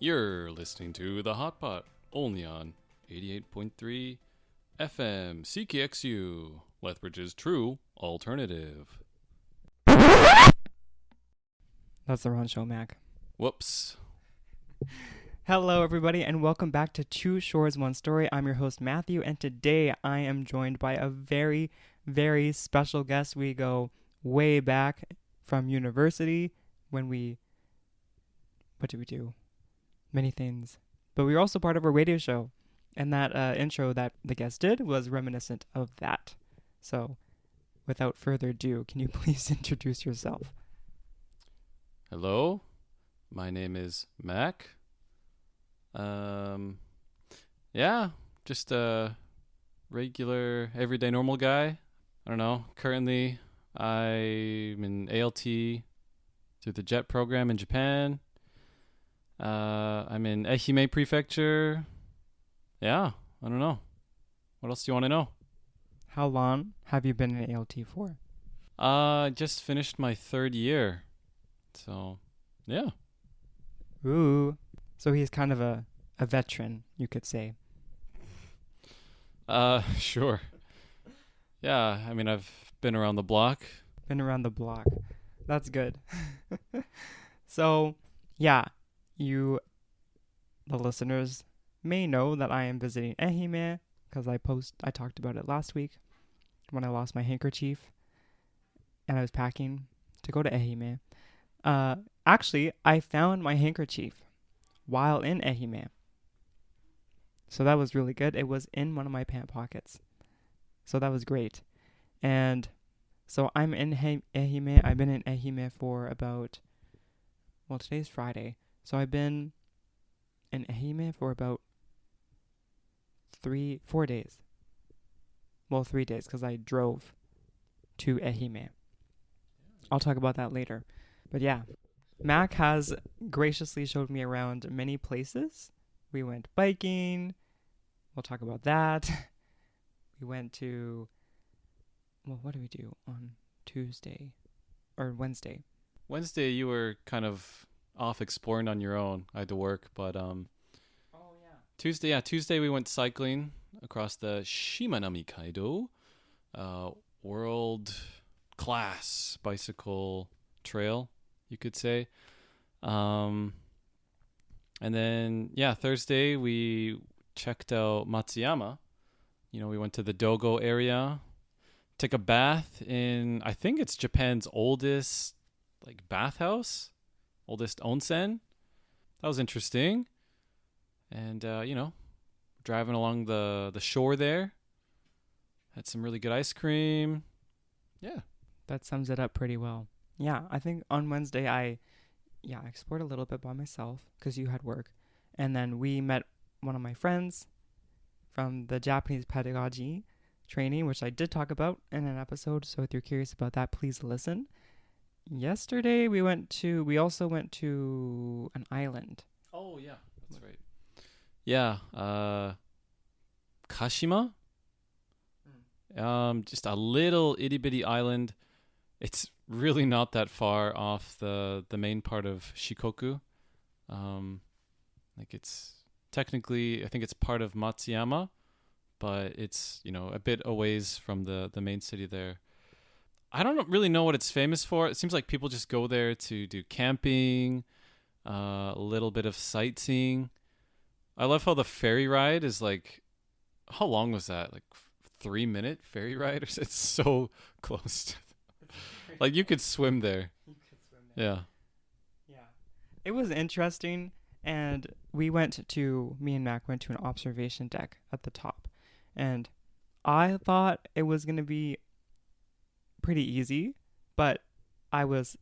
You're listening to The Hot Pot, only on 88.3 FM CKXU, Lethbridge's true alternative. That's the wrong show, Mac. Whoops. Hello, everybody, and welcome back to Two Shores, One Story. I'm your host, Matthew, and today I am joined by a very, very special guest. We go way back from university when what did we do? Many things. But we were also part of a radio show, and that intro that the guest did was reminiscent of that. So, without further ado, can you please introduce yourself? Hello, my name is Mac. Just a regular, everyday, normal guy. I don't know. Currently, I'm in ALT through the JET program in Japan. I'm in Ehime prefecture. Yeah, I don't know. What else do you want to know? How long have you been in ALT for? I just finished my third year. So, yeah. Ooh. So he's kind of a veteran, you could say. Sure. Yeah, I mean, I've been around the block. Been around the block. That's good. So, yeah, the listeners may know that I am visiting Ehime because I talked about it last week when I lost my handkerchief and I was packing to go to Ehime. Actually, I found my handkerchief while in Ehime. So that was really good. It was in one of my pant pockets. So that was great. And so I'm in Ehime. I've been in Ehime for about, today's Friday. So I've been in Ehime for about 4 days. 3 days because I drove to Ehime. I'll talk about that later. But yeah, Mac has graciously showed me around many places. We went biking. We'll talk about that. We went to, what did we do on Tuesday or Wednesday? Wednesday, you were kind of off exploring on your own. I had to work, but Oh yeah. Tuesday we went cycling across the Shimanami Kaido, world class bicycle trail, you could say. And then Thursday we checked out Matsuyama. You know, we went to the Dogo area, took a bath in, I think it's Japan's oldest bathhouse, oldest onsen. That was interesting. And driving along the shore there, had some really good ice cream. Yeah, that sums it up pretty well. Yeah, I think on Wednesday I explored a little bit by myself because you had work. And then we met one of my friends from the Japanese pedagogy training, which I did talk about in an episode. So if you're curious about that, please listen. Yesterday we also went to an island. Oh, yeah, that's right. Yeah, Kashima. Just a little itty-bitty island. It's really not that far off the main part of Shikoku. It's technically, I think it's part of Matsuyama, but it's, a bit a ways from the main city there. I don't really know what it's famous for. It seems like people just go there to do camping, a little bit of sightseeing. I love how the ferry ride is how long was that? 3-minute ferry ride? It's so close to you could swim there. Yeah. Yeah. It was interesting, and me and Mac went to an observation deck at the top, and I thought it was going to be pretty easy, but I was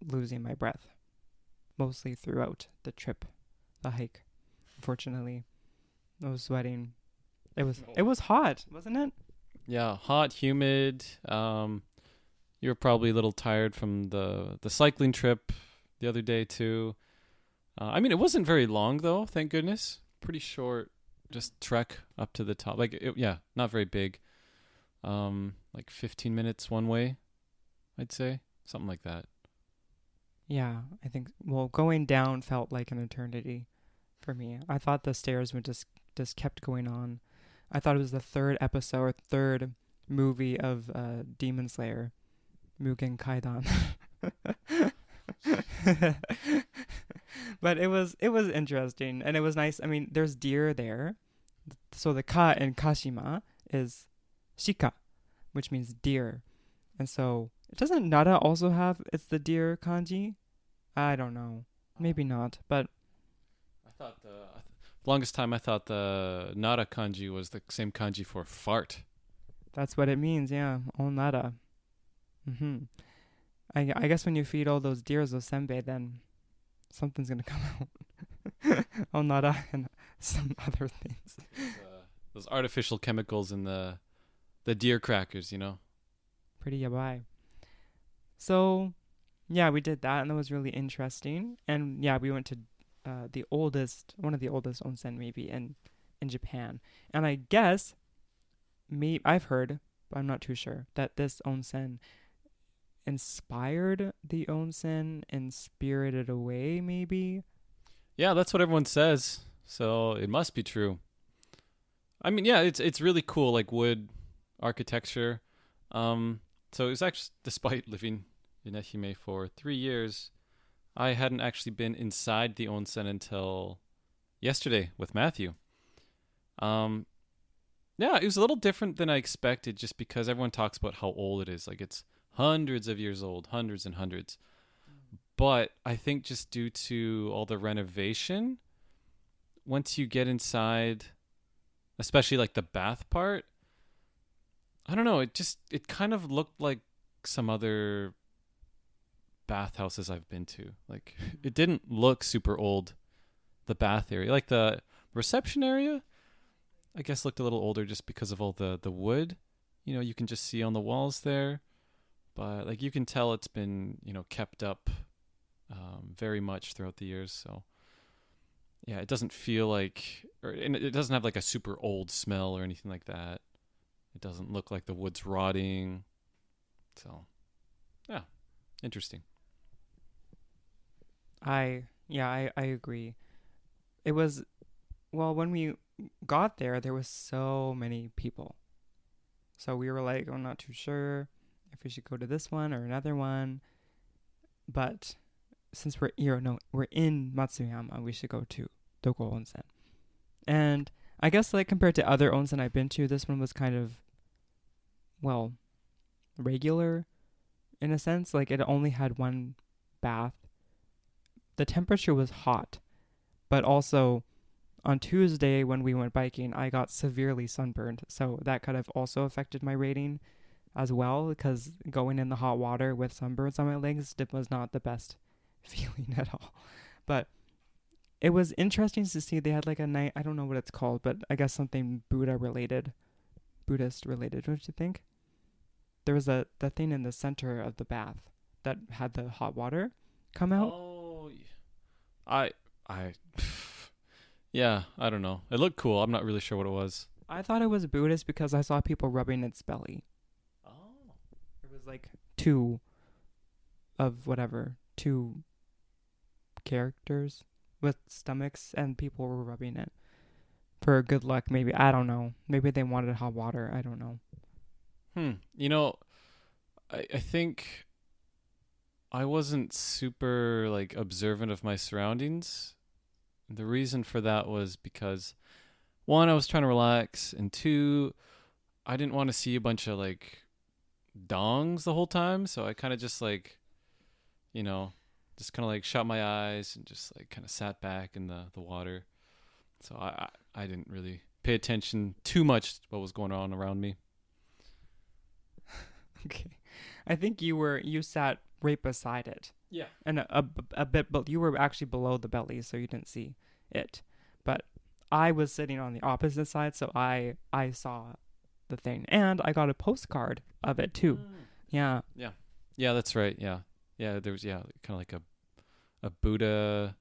losing my breath mostly throughout the hike. Unfortunately, I was sweating. It was hot, wasn't it? Yeah, hot, humid. You were probably a little tired from the cycling trip the other day too. It wasn't very long though, thank goodness. Pretty short, just trek up to the top. Not very big. 15 minutes one way, I'd say. Something like that. Yeah, I think well, going down felt like an eternity for me. I thought the stairs would just kept going on. I thought it was the third episode or third movie of Demon Slayer, Mugen Kaidan. But it was interesting and it was nice. I mean, there's deer there. So the ka in Kashima is shika, which means deer. And so doesn't Nara also have it's the deer kanji? I don't know. Maybe not, but I thought the longest time I thought the nara kanji was the same kanji for fart. that's what it means, yeah. Onara. Mhm. I guess when you feed all those deers those senbei, then something's gonna come out. Onara and some other things. Those artificial chemicals in the deer crackers, you know. Pretty yabai. So, yeah, we did that, and that was really interesting. And yeah, we went to one of the oldest onsen maybe in Japan. And I guess me I've heard, but I'm not too sure that this onsen inspired the onsen in Spirited Away, maybe. Yeah, that's what everyone says. So it must be true. I mean, yeah, it's really cool, like wood architecture. So it was actually, despite living in Ehime for 3 years, I hadn't actually been inside the onsen until yesterday with Matthew. Um, yeah, it was a little different than I expected, just because everyone talks about how old it is. Like it's hundreds of years old, hundreds and hundreds. But I think just due to all the renovation, once you get inside, especially like the bath part, I don't know. It kind of looked like some other bathhouses I've been to. Like it didn't look super old. The bath area, like the reception area, I guess looked a little older just because of all the wood. You know, you can just see on the walls there, but like you can tell it's been kept up very much throughout the years. So yeah, it doesn't feel like, and it doesn't have like a super old smell or anything like that. It doesn't look like the wood's rotting. So, yeah, interesting. I agree. It was well when we got there was so many people. So we were like, I'm not too sure if we should go to this one or another one. But since we're in Matsuyama, we should go to Doko Onsen. And I guess like compared to other onsen I've been to, this one was kind of well regular in a sense. Like it only had one bath. The temperature was hot, but also on Tuesday when we went biking, I got severely sunburned. So that could have also affected my rating as well because going in the hot water with sunburns on my legs was not the best feeling at all. But it was interesting to see they had like a night, I don't know what it's called, but I guess something Buddhist related, don't you think? There was the thing in the center of the bath that had the hot water come out. Oh, I, yeah, I don't know. It looked cool. I'm not really sure what it was. I thought it was Buddhist because I saw people rubbing its belly. Oh, It was like two characters with stomachs, and people were rubbing it for good luck. Maybe I don't know. Maybe they wanted hot water. I don't know. You know, I think I wasn't super like observant of my surroundings. The reason for that was because one, I was trying to relax, and two, I didn't want to see a bunch of like dongs the whole time, so I kind of just like, you know, just kind of like shut my eyes and just like kind of sat back in the water. So I didn't really pay attention too much to what was going on around me. Okay, I think you sat right beside it, Yeah. and a bit, but you were actually below the belly, so you didn't see it. But I was sitting on the opposite side, so I saw the thing, and I got a postcard of it too. Yeah, Yeah. Yeah, that's right. Yeah. Yeah, there was kind of like a Buddha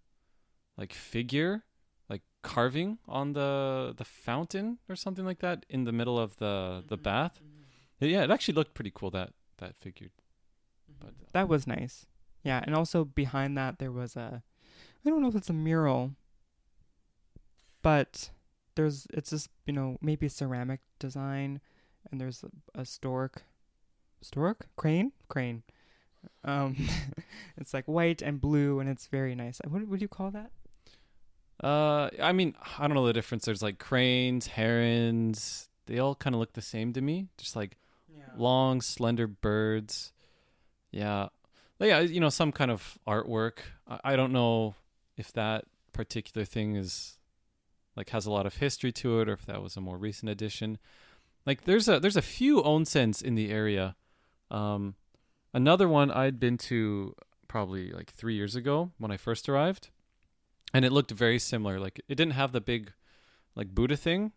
like figure like carving on the fountain or something like that in the middle of the bath. Yeah, it actually looked pretty cool that figure. But that was nice. Yeah, and also behind that there was I don't know if it's a mural, but it's just, maybe ceramic design, and there's a stork crane. Um, it's like white and blue, and it's very nice. What would you call that? I mean, I don't know the difference. There's like cranes, herons. They all kind of look the same to me. Just like Yeah. long, slender birds. Yeah. But yeah, some kind of artwork. I don't know if that particular thing is like has a lot of history to it or if that was a more recent addition. Like there's a few onsens in the area. Um Another one I'd been to probably like 3 years ago when I first arrived, and it looked very similar. Like it didn't have the big like Buddha thing,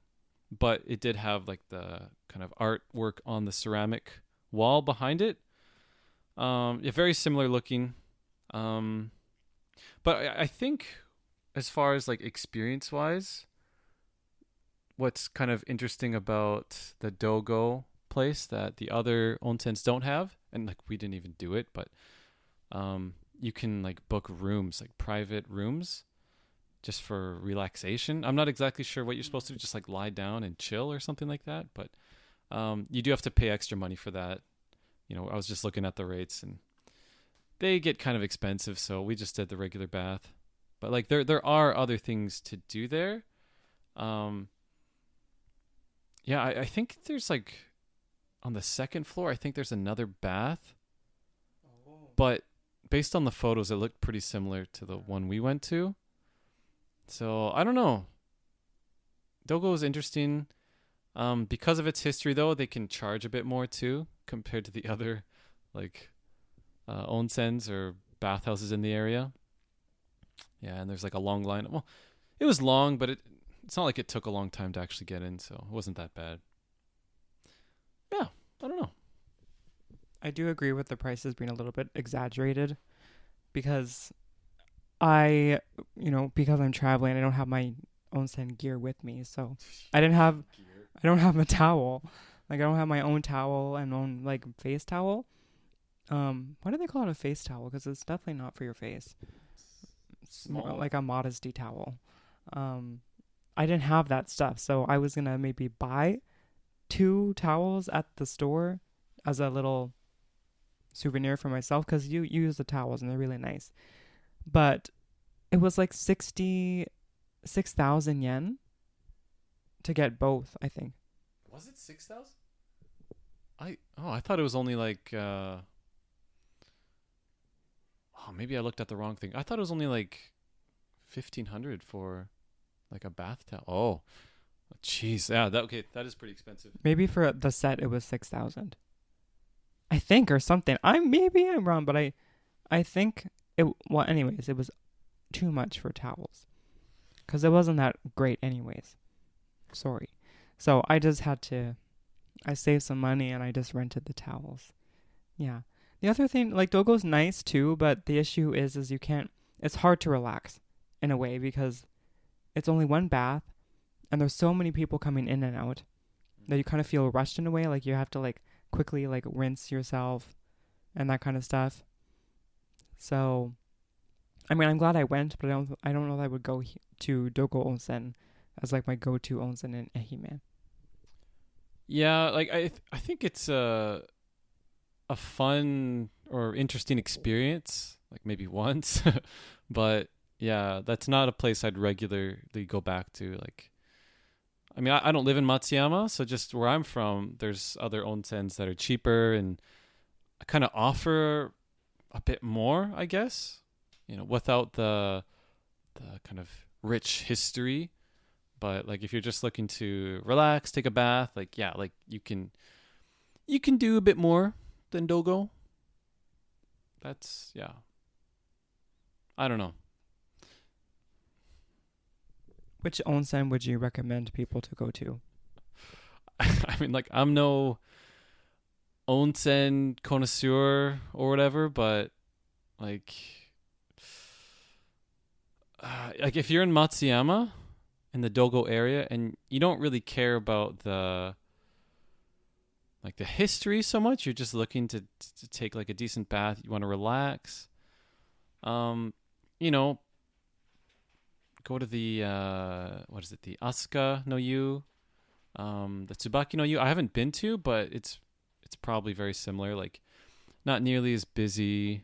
but it did have like the kind of artwork on the ceramic wall behind it. Yeah, very similar looking. Um, but I think as far as like experience wise, what's kind of interesting about the Dogo place that the other onsens don't have, and like we didn't even do it, but you can like book rooms, like private rooms, just for relaxation. I'm not exactly sure what you're supposed to do, just like lie down and chill or something like that, but you do have to pay extra money for that. I was just looking at the rates and they get kind of expensive, so we just did the regular bath. But like there are other things to do there. Um, yeah, I think there's like on the second floor, I think there's another bath, but based on the photos, it looked pretty similar to the one we went to. So I don't know. Dogo is interesting. Because of its history, though, they can charge a bit more too compared to the other like onsens or bathhouses in the area. Yeah, and there's like a long line. Well, it was long, but it's not like it took a long time to actually get in, so it wasn't that bad. Yeah, I don't know. I do agree with the prices being a little bit exaggerated because I, because I'm traveling, I don't have my onsen gear with me, so I didn't have, I don't have a towel. Like I don't have my own towel and own like face towel. Why do they call it a face towel? Because it's definitely not for your face. It's more Small. like a modesty towel. Um, I didn't have that stuff, so I was gonna maybe buy two towels at the store as a little souvenir for myself because you use the towels and they're really nice. But it was like 66,000 yen to get both, I think. Was it 6,000? I thought it was only like maybe I looked at the wrong thing. I thought it was only like 1,500 for like a bath towel. Oh, jeez, yeah, that is pretty expensive. Maybe for the set it was 6,000. I think or something. I'm wrong, but I think it well anyways, it was too much for towels cuz it wasn't that great anyways. Sorry. So I saved some money and I just rented the towels. Yeah. The other thing, like Dogo's nice too, but the issue is you can't. It's hard to relax in a way because it's only one bath, and there's so many people coming in and out that you kind of feel rushed in a way. Like you have to like quickly like rinse yourself and that kind of stuff. So, I mean, I'm glad I went, but I don't know that I would go to Dogo Onsen as like my go-to onsen in Ehime. Yeah, like I think it's a fun or interesting experience, like maybe once, but yeah, that's not a place I'd regularly go back to. Like, I mean, I don't live in Matsuyama, so just where I'm from, there's other onsens that are cheaper and kind of offer a bit more, I guess. Without the kind of rich history. But like if you're just looking to relax, take a bath, like yeah, like you can do a bit more than Dogo. That's yeah. I don't know. Which onsen would you recommend people to go to? I mean, like I'm no onsen connoisseur or whatever, but like like if you're in Matsuyama in the Dogo area and you don't really care about the history so much, you're just looking to take like a decent bath, you want to relax. Um, you know, go to the what is it? The Asuka no Yu, the Tsubaki no Yu. I haven't been to, but it's probably very similar. Like not nearly as busy.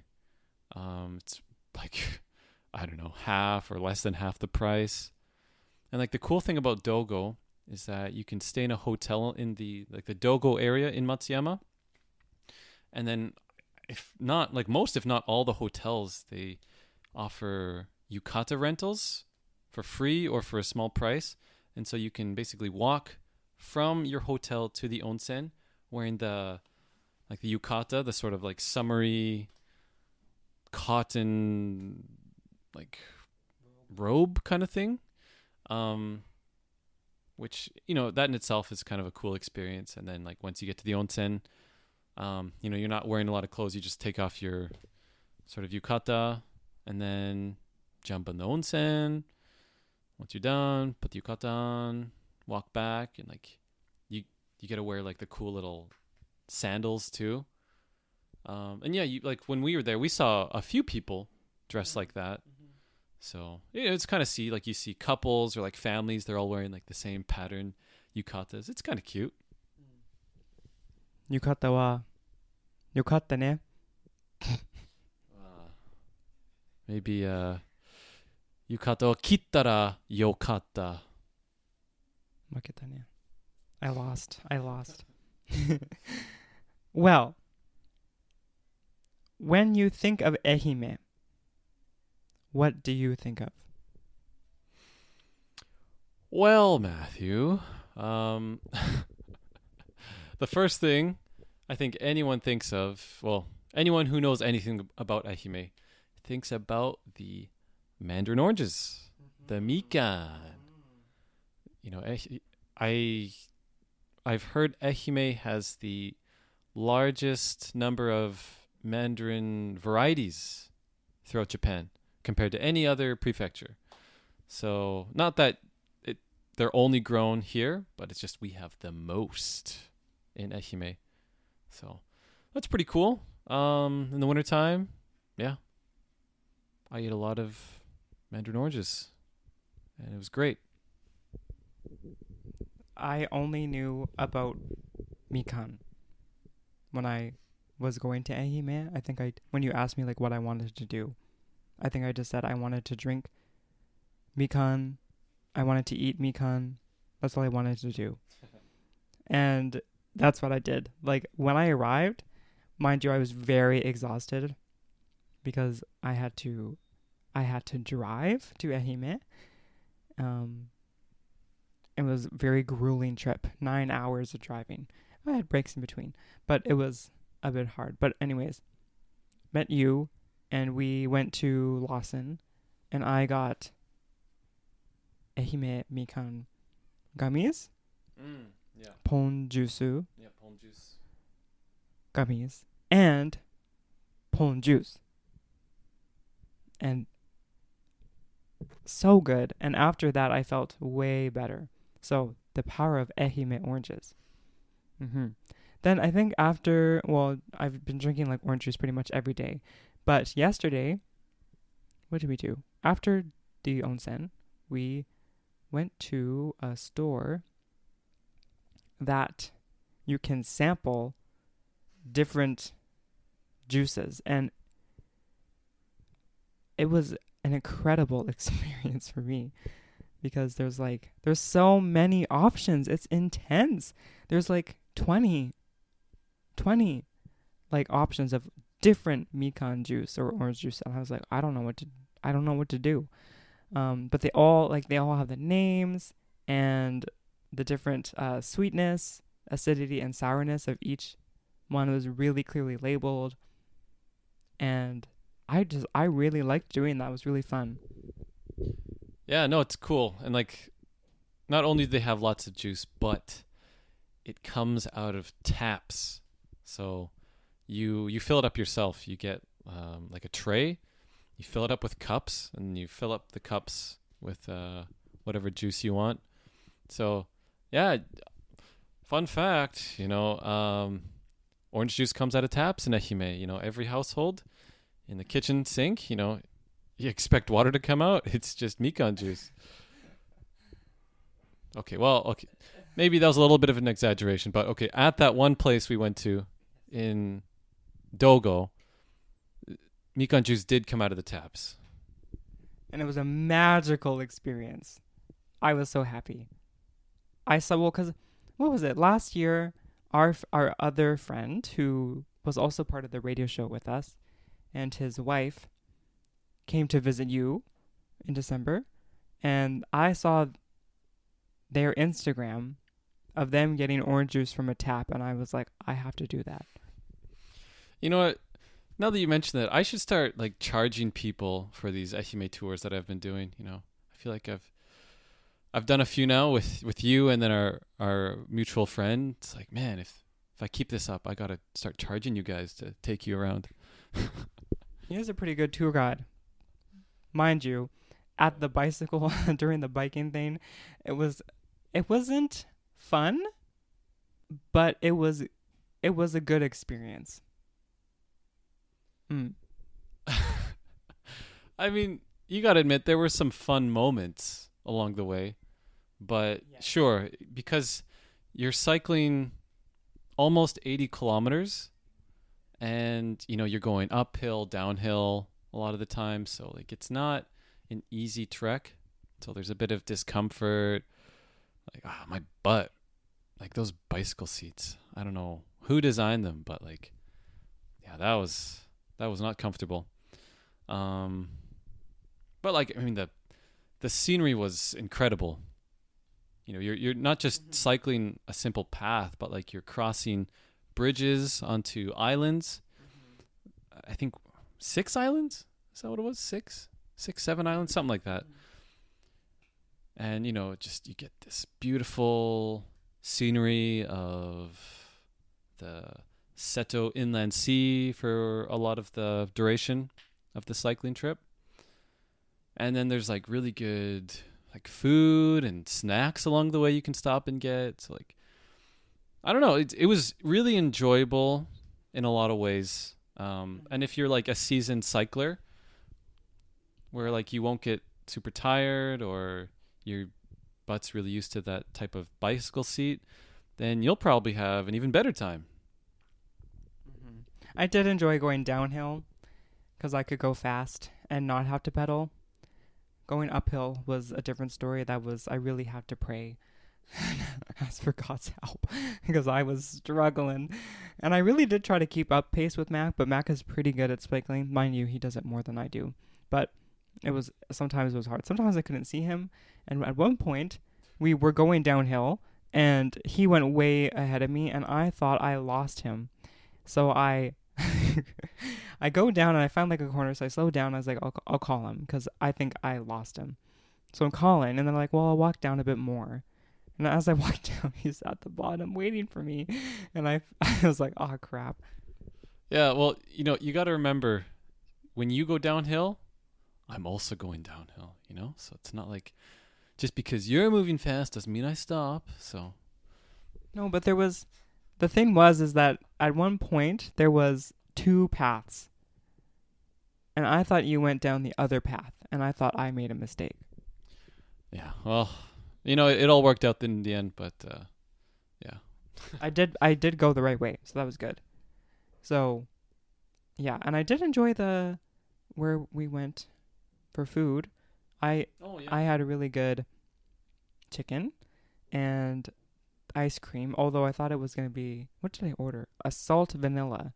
It's like I don't know, half or less than half the price. And like the cool thing about Dogo is that you can stay in a hotel in the Dogo area in Matsuyama, and then if not like most, if not all the hotels, they offer yukata rentals for free or for a small price, and so you can basically walk from your hotel to the onsen wearing the yukata, the sort of like summery cotton like robe kind of thing. Um, which that in itself is kind of a cool experience. And then like once you get to the onsen, you're not wearing a lot of clothes. You just take off your sort of yukata and then jump in the onsen. Once you're done, put the yukata on, walk back, and like you get to wear like the cool little sandals too. And yeah, you like when we were there, we saw a few people dressed like that. So it's kind of you see couples or like families. They're all wearing like the same pattern yukatas. It's kind of cute. 浴衣はよかったね。Maybe yukataを切ったらよかった。負けたね。I lost. Well, when you think of Ehime, what do you think of? Well, Matthew, the first thing I think anyone thinks of, well, anyone who knows anything about Ehime thinks about the mandarin oranges, the mikan. I've heard Ehime has the largest number of mandarin varieties throughout Japan compared to any other prefecture. So not that they're only grown here, but it's just we have the most in Ehime. So that's pretty cool. In the wintertime, yeah, I ate a lot of mandarin oranges, and it was great. I only knew about mikan when I was going to Ehime. I think when you asked me like what I wanted to do, I think I just said I wanted to drink mikan. I wanted to eat mikan. That's all I wanted to do. And that's what I did. Like when I arrived, mind you, I was very exhausted because I had to drive to Ehime. It was a very grueling trip, 9 hours of driving. I had breaks in between, but it was a bit hard. But anyways, met you, and we went to Lawson, and I got Ehime mikan gummies, Yeah. ponjusu Yeah, pon juice. gummies, and pon juice. And so good. And after that, I felt way better. So the power of Ehime oranges. Then I think I've been drinking like orange juice pretty much every day. But yesterday, what did we do? After the onsen, we went to a store that you can sample different juices. And it was an incredible experience for me because there's so many options. It's intense. There's like 20 like options of different mikan juice or orange juice, and I was like, I don't know what to do. But they all have the names and the different sweetness, acidity, and sourness of each one was really clearly labeled, and I really liked doing that. It was really fun. Yeah, no, it's cool. And like not only do they have lots of juice, but it comes out of taps. So you fill it up yourself. You get like a tray. You fill it up with cups, and you fill up the cups with whatever juice you want. So yeah, fun fact, orange juice comes out of taps in Ehime. Every household in the kitchen sink, You expect water to come out? It's just mikan juice. Okay, well, okay. Maybe that was a little bit of an exaggeration, but okay, at that one place we went to in Dogo, mikan juice did come out of the taps. And it was a magical experience. I was so happy. I saw, well, because what was it? Last year, our other friend who was also part of the radio show with us and his wife came to visit you in December, and I saw their Instagram of them getting orange juice from a tap, and I was like, I have to do that. You know what? Now that you mention that, I should start like charging people for these Ehime tours that I've been doing. I feel like I've done a few now with you and then our mutual friend. It's like, man, if I keep this up, I gotta start charging you guys to take you around. He is a pretty good tour guide. Mind you, at the bicycle during the biking thing, it wasn't fun, but it was a good experience. I mean, you gotta admit there were some fun moments along the way, but sure, because you're cycling almost 80 kilometers, and you're going uphill, downhill a lot of the time, so like it's not an easy trek. So there's a bit of discomfort, like my butt, like those bicycle seats. I don't know who designed them, but like, yeah, that was not comfortable. But like, I mean, the scenery was incredible. You're not just cycling a simple path, but like you're crossing bridges onto islands. I think 6 islands. Is that what it was? 6, 7 islands, something like that. And just you get this beautiful scenery of the Seto Inland Sea for a lot of the duration of the cycling trip. And then there's like really good like food and snacks along the way you can stop and get. So like, I don't know, it was really enjoyable in a lot of ways. And if you're like a seasoned cycler, where like you won't get super tired or your butt's really used to that type of bicycle seat, then you'll probably have an even better time. I did enjoy going downhill because I could go fast and not have to pedal. Going uphill was a different story. I really had to pray ask for God's help because I was struggling. And I really did try to keep up pace with Mac, but Mac is pretty good at cycling. Mind you, he does it more than I do. But sometimes it was hard. Sometimes I couldn't see him. And at one point, we were going downhill, and he went way ahead of me, and I thought I lost him. So I go down, and I found like a corner, so I slowed down. I was like, I'll call him because I think I lost him. So I'm calling, and they're like, well, I'll walk down a bit more. And as I walked down, he's at the bottom waiting for me. And I was like, oh, crap. Yeah, well, you got to remember, when you go downhill, I'm also going downhill, So it's not like just because you're moving fast doesn't mean I stop, so. No, but the thing is that at one point there was 2 paths. And I thought you went down the other path, and I thought I made a mistake. Yeah, well, it all worked out in the end, but yeah. I did go the right way, so that was good. So, yeah, and I did enjoy where we went for food. I had a really good chicken and ice cream, although I thought it was going to be, what did I order? A salt vanilla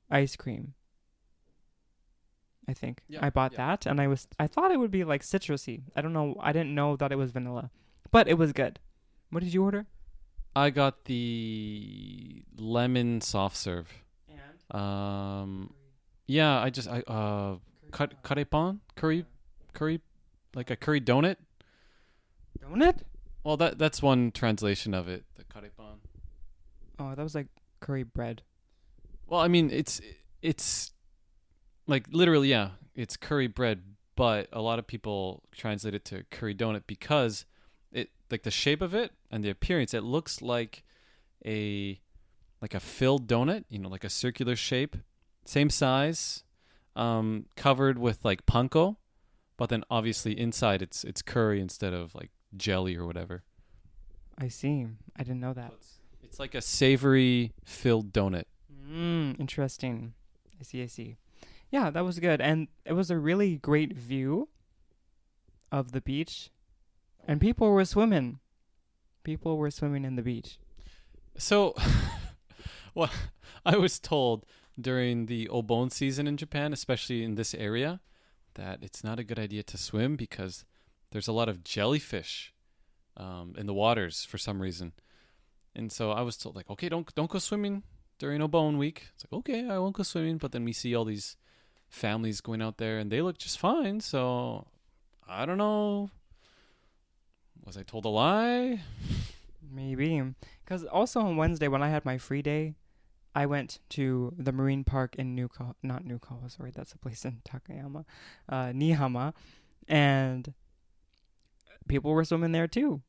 ice cream. I think I bought that, and I thought it would be like citrusy. I don't know. I didn't know that it was vanilla, but it was good. What did you order? I got the lemon soft serve. And yeah, I karepan curry, like a curry donut. Donut? Well, that's one translation of it, the karepan. Oh, that was like curry bread. Well, I mean, it's like literally, yeah, it's curry bread, but a lot of people translate it to curry donut because it, like the shape of it and the appearance, it looks like a filled donut, like a circular shape, same size, covered with like panko, but then obviously inside it's curry instead of like jelly or whatever. I see. I didn't know that. It's like a savory filled donut. Interesting. I see. I see. Yeah, that was good, and it was a really great view of the beach, and people were swimming. People were swimming in the beach. So, well, I was told during the Obon season in Japan, especially in this area, that it's not a good idea to swim because there's a lot of jellyfish in the waters for some reason. And so I was told, like, okay, don't go swimming during Obon week. It's like, okay, I won't go swimming. But then we see all these families going out there, and they look just fine. So I don't know. Was I told a lie? Maybe. Because also on Wednesday, when I had my free day, I went to the marine park in not Nukawa, sorry, that's a place in Takayama, Nihama, and people were swimming there too.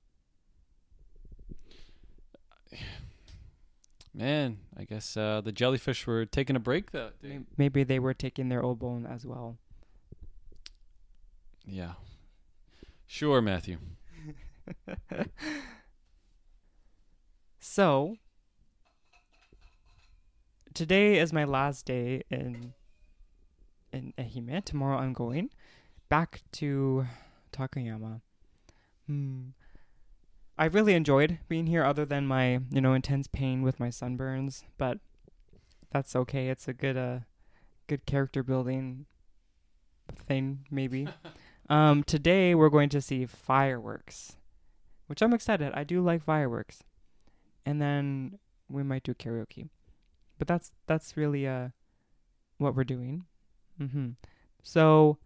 Man, I guess the jellyfish were taking a break that day. Maybe they were taking their obon as well. Yeah. Sure, Matthew. So, today is my last day in Ehime. Tomorrow I'm going back to Takayama. I really enjoyed being here other than my, intense pain with my sunburns, but that's okay. It's a good character building thing maybe. Today we're going to see fireworks, which I'm excited. I do like fireworks. And then we might do karaoke. But that's really what we're doing. So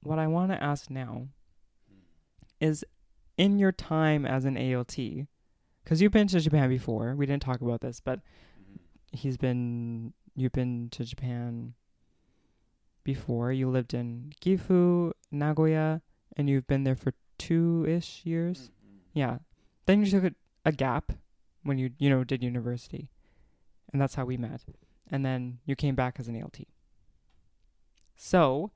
what I want to ask now is, in your time as an ALT, because you've been to Japan before, we didn't talk about this, but you've been to Japan before. You lived in Gifu, Nagoya, and you've been there for 2-ish years. Yeah. Then you took a gap when you did university, and that's how we met. And then you came back as an ALT. So,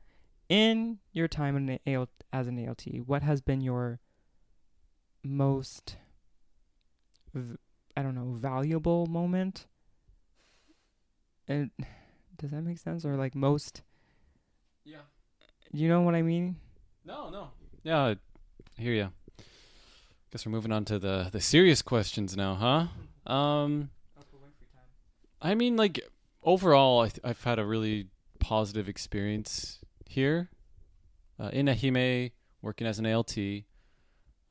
in your time as an ALT, what has been your most, valuable moment? And does that make sense? Or like most? Yeah. You know what I mean? No. Yeah, I hear ya. Guess we're moving on to the serious questions now, huh? I mean, like, overall, I've had a really positive experience here in Ehime, working as an ALT.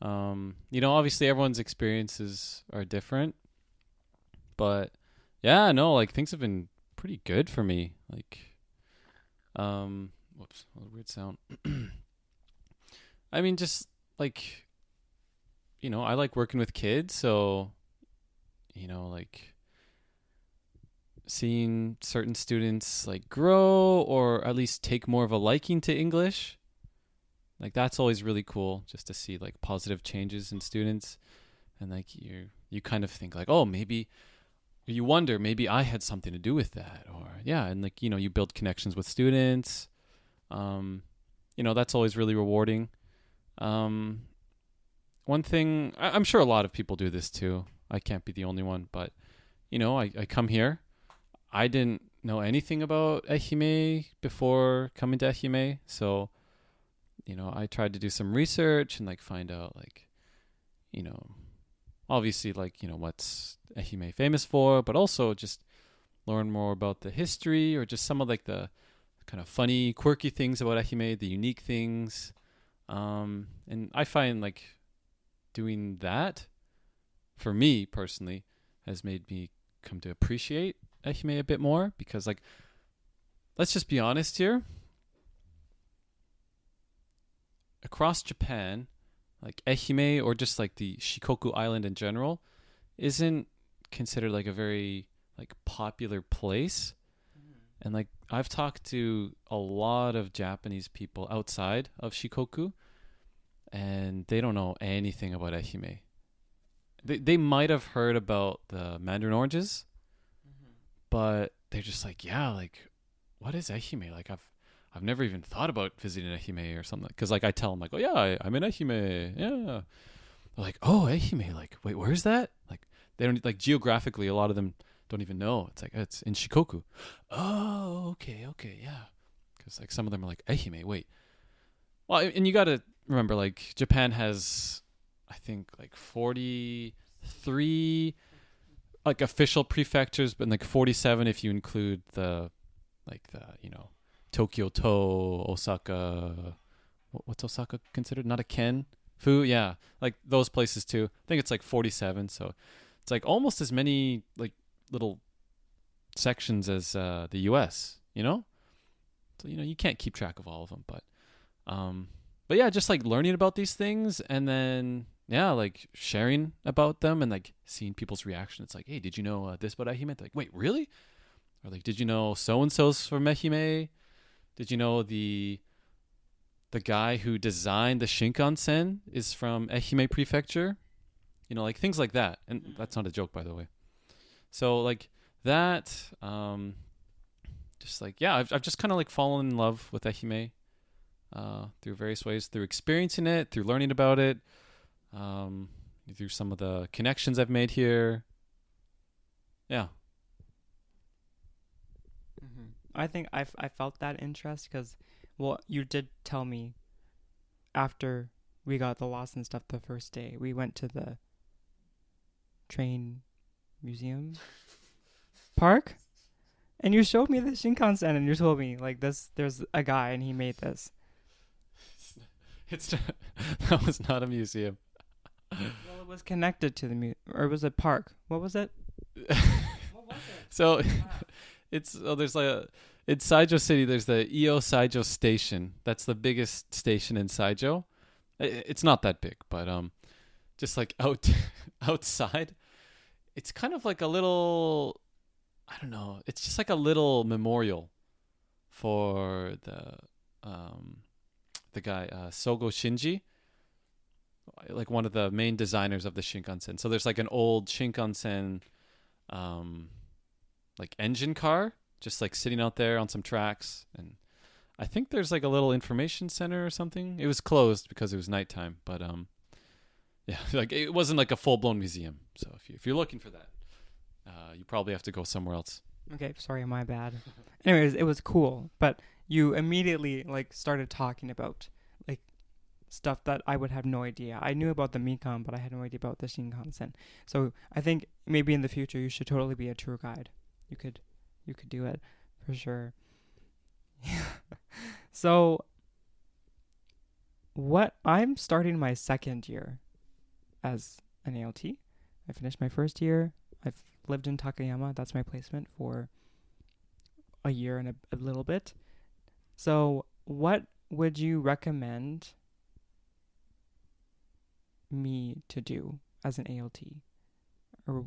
Obviously everyone's experiences are different, but yeah, no, like, things have been pretty good for me. Like, whoops, what a weird sound. I mean, just like, I like working with kids, so, like, seeing certain students like grow or at least take more of a liking to English, like, that's always really cool, just to see like positive changes in students. And like you kind of think like, oh, maybe you wonder, maybe I had something to do with that, or yeah. And like, you build connections with students. That's always really rewarding. One thing, I'm sure a lot of people do this too, I can't be the only one, but I come here. I didn't know anything about Ehime before coming to Ehime, so I tried to do some research and like find out, like, obviously, like, what's Ehime famous for, but also just learn more about the history, or just some of like the kind of funny, quirky things about Ehime, the unique things. And I find like doing that, for me personally, has made me come to appreciate Ehime a bit more, because like, let's just be honest here. Across Japan, like, Ehime, or just like the Shikoku Island in general, isn't considered like a very like popular place. And like, I've talked to a lot of Japanese people outside of Shikoku, and they don't know anything about Ehime. They might have heard about the mandarin oranges, but they're just like, yeah, like, what is Ehime? Like I've never even thought about visiting Ehime or something. Because like I tell them like, oh yeah, I'm in Ehime. Yeah. They're like, oh, Ehime. Like, wait, where's that? Like, they don't like geographically. A lot of them don't even know. It's like it's in Shikoku. Oh, okay, yeah. Because like some of them are like Ehime. Wait, well, and you got to remember like Japan has, I think like 43 like official prefectures, but like 47 if you include the like the Tokyo To, Osaka. What's Osaka considered? Not a ken. Fu, yeah, like those places too. I think it's like 47. So it's like almost as many like little sections as the U.S. So you can't keep track of all of them, but yeah, just like learning about these things and then yeah, like sharing about them and like seeing people's reaction. It's like, hey, did you know this about Ehime? They're like, wait, really? Or like, did you know so and so's from Ehime? Did you know the guy who designed the Shinkansen is from Ehime Prefecture? Like things like that. And that's not a joke, by the way. So like that, just like yeah, I've just kind of like fallen in love with Ehime through various ways, through experiencing it, through learning about it, through some of the connections I've made here. Yeah. I think I felt that interest because, well, you did tell me after we got the Lawson stuff the first day, we went to the train museum park, and you showed me the Shinkansen, and you told me like this. There's a guy, and he made this. It's that was not a museum. Well, it was connected to the or it was a park. What was it? What was it? So there's like in Saijo City there's the Io Saijo station. That's the biggest station in Saijo. It's not that big, but just like outside, it's kind of like a little, I don't know, it's just like a little memorial for the guy Sogo Shinji, like one of the main designers of the Shinkansen. So there's like an old Shinkansen like engine car just like sitting out there on some tracks, and I think there's like a little information center or something. It was closed because it was nighttime, but yeah, like it wasn't like a full-blown museum. So if you're looking for that, you probably have to go somewhere else. Okay, sorry, my bad. Anyways, it was cool, but you immediately like started talking about like stuff that I would have no idea. I knew about the mikan, but I had no idea about the Shinkansen. So I think maybe in the future you should totally be a tour guide. You could do it for sure. So I'm starting my second year as an ALT. I finished my first year. I've lived in Takayama. That's my placement for a year and a little bit. So what would you recommend me to do as an ALT? Or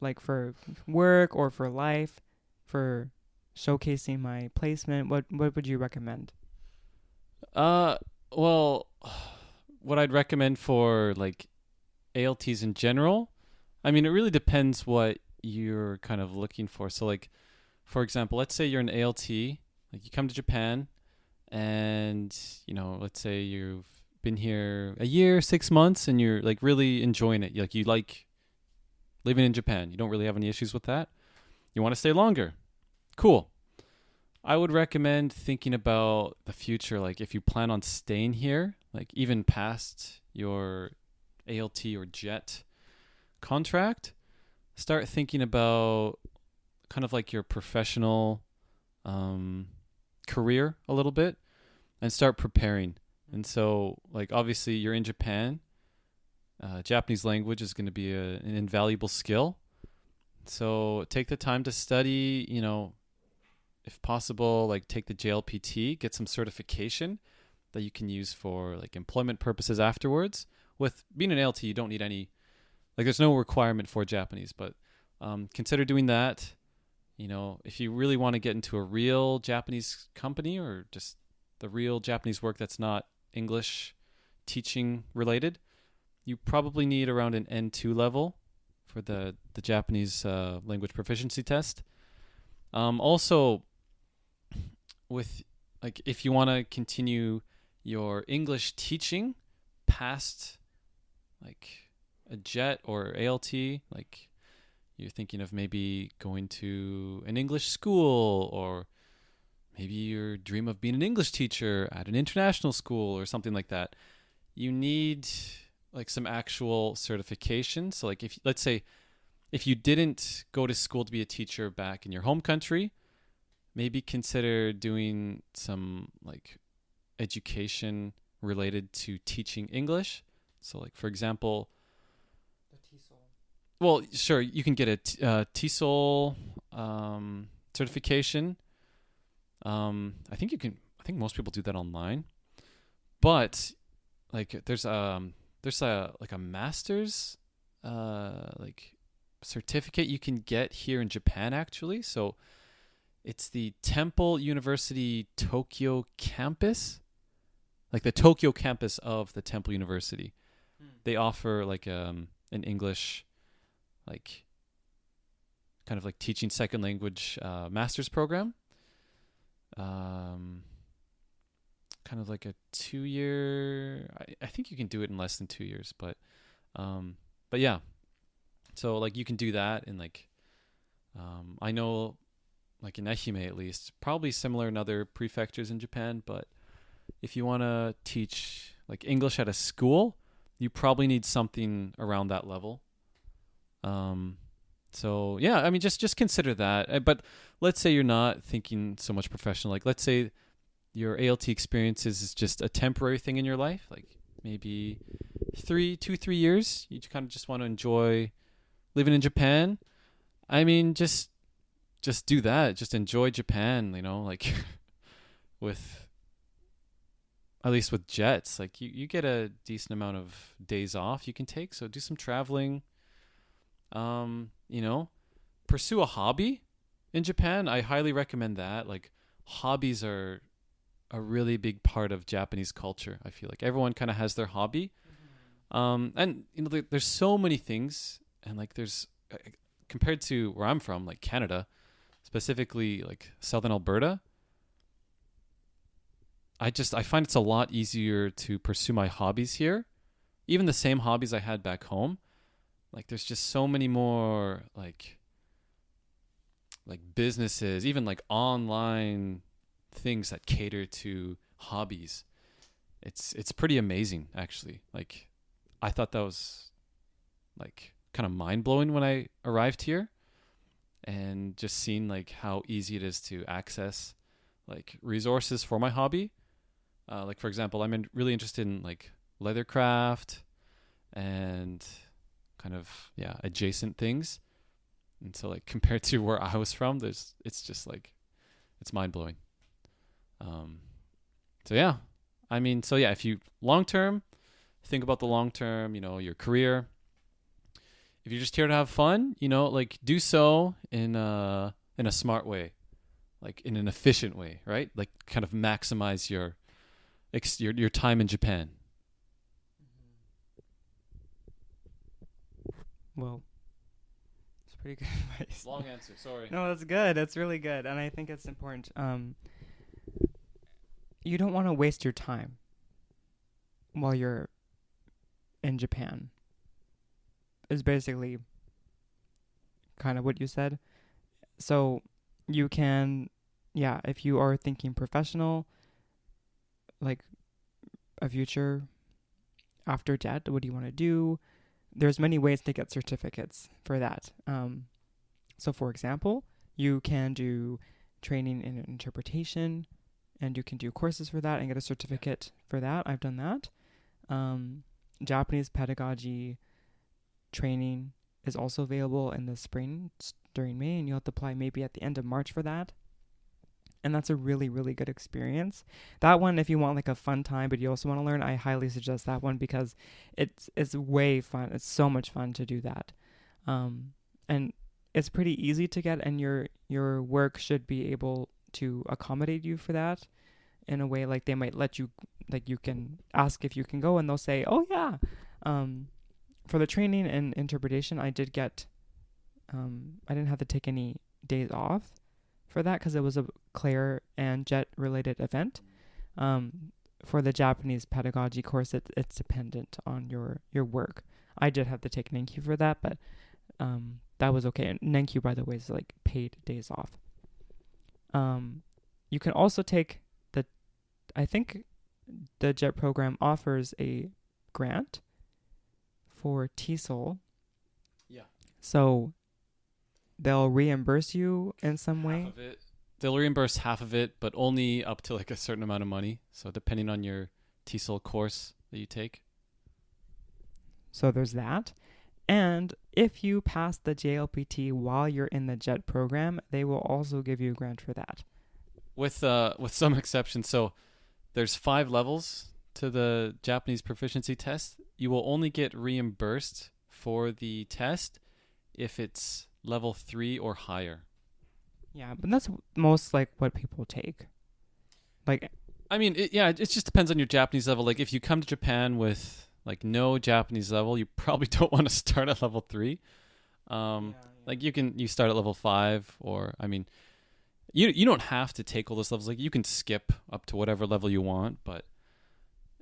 like for work or for life, for showcasing my placement, what would you recommend? Well, what I'd recommend for like ALTs in general, I mean, it really depends what you're kind of looking for. So like, for example, let's say you're an ALT, like you come to Japan and, let's say you've been here a year, 6 months, and you're like really enjoying it. You like living in Japan. You don't really have any issues with that. You want to stay longer. Cool. I would recommend thinking about the future. Like if you plan on staying here, like even past your ALT or JET contract, start thinking about kind of like your professional career a little bit and start preparing. And so like obviously you're in Japan. Japanese language is going to be an invaluable skill. So take the time to study, if possible, like take the JLPT, get some certification that you can use for like employment purposes afterwards. With being an ALT, you don't need any, like there's no requirement for Japanese, but consider doing that. If you really want to get into a real Japanese company or just the real Japanese work that's not English teaching related, you probably need around an N2 level for the Japanese language proficiency test. Also, with like if you want to continue your English teaching past like a JET or ALT, like you're thinking of maybe going to an English school, or maybe your dream of being an English teacher at an international school or something like that, you need like some actual certification. So like if let's say if you didn't go to school to be a teacher back in your home country, maybe consider doing some like education related to teaching English. So like for example, The TESOL. well, sure, you can get a TESOL certification. I think you can. I think most people do that online. But like, there's a like a master's like certificate you can get here in Japan actually. So it's the Temple University Tokyo campus, like the Tokyo campus of the Temple University. They offer like an English like kind of like teaching second language master's program. Kind of like a 2 year. I think you can do it in less than 2 years, but yeah. So like you can do that, and like I know like in Ehime at least, probably similar in other prefectures in Japan. But if you want to teach like English at a school, you probably need something around that level. So yeah, I mean, just consider that. But let's say you're not thinking so much professional. Like let's say your ALT experience is just a temporary thing in your life, like maybe 3 years. You kind of just want to enjoy living in Japan. I mean, just do that. Just enjoy Japan. You know, like with at least with jets, like you get a decent amount of days off you can take. So do some traveling. You know, pursue a hobby in Japan. I highly recommend that. Like hobbies are a really big part of Japanese culture. I feel like everyone kind of has their hobby. And you know, there's so many things, and like there's compared to where I'm from, like Canada, specifically like Southern Alberta, I find it's a lot easier to pursue my hobbies here. Even the same hobbies I had back home. Like there's just so many more like businesses, even like online things that cater to hobbies. It's pretty amazing actually. Like I thought that was like kind of mind-blowing when I arrived here, and just seeing like how easy it is to access like resources for my hobby. Like for example, really interested in like leather craft and kind of adjacent things. And so like compared to where I was from, it's just like it's mind-blowing. So yeah, I mean, so yeah, if you long term, think about the long term, you know, your career. If you're just here to have fun, you know, like do so in a smart way, like in an efficient way, right? Like kind of maximize your time in Japan. Well, it's pretty good advice. Long answer, sorry. No, that's good. That's really good, and I think it's important. You don't want to waste your time while you're in Japan. Is basically kind of what you said. So you can, if you are thinking professional, like a future after JET, what do you want to do? There's many ways to get certificates for that. So for example, you can do training in interpretation, and you can do courses for that and get a certificate for that. I've done that. Japanese pedagogy training is also available in the spring during May, and you'll have to apply maybe at the end of March for that. And that's a really, really good experience. That one, if you want like a fun time, but you also want to learn, I highly suggest that one because it's way fun. It's so much fun to do that. And it's pretty easy to get, and your work should be able to accommodate you for that in a way. Like they might let you, like you can ask if you can go, and they'll say, oh yeah. For the training and interpretation, I did get, I didn't have to take any days off for that because it was a Claire and Jet related event. For the Japanese pedagogy course, it's dependent on your work. I did have to take Nenkyu for that, but that was okay. And Nenkyu, by the way, is like paid days off. You can also take I think the JET program offers a grant for TESOL. Yeah. So they'll reimburse you in some way. Half of it. They'll reimburse half of it, but only up to like a certain amount of money. So depending on your TESOL course that you take. So there's that. And if you pass the JLPT while you're in the JET program, they will also give you a grant for that. With some exceptions. So there's 5 levels to the Japanese proficiency test. You will only get reimbursed for the test if it's level 3 or higher. Yeah, but that's most like what people take. Like, I mean, it just depends on your Japanese level. Like, if you come to Japan with like no Japanese level, you probably don't want to start at level 3. Like you start at level 5, or I mean, you don't have to take all those levels. Like, you can skip up to whatever level you want, but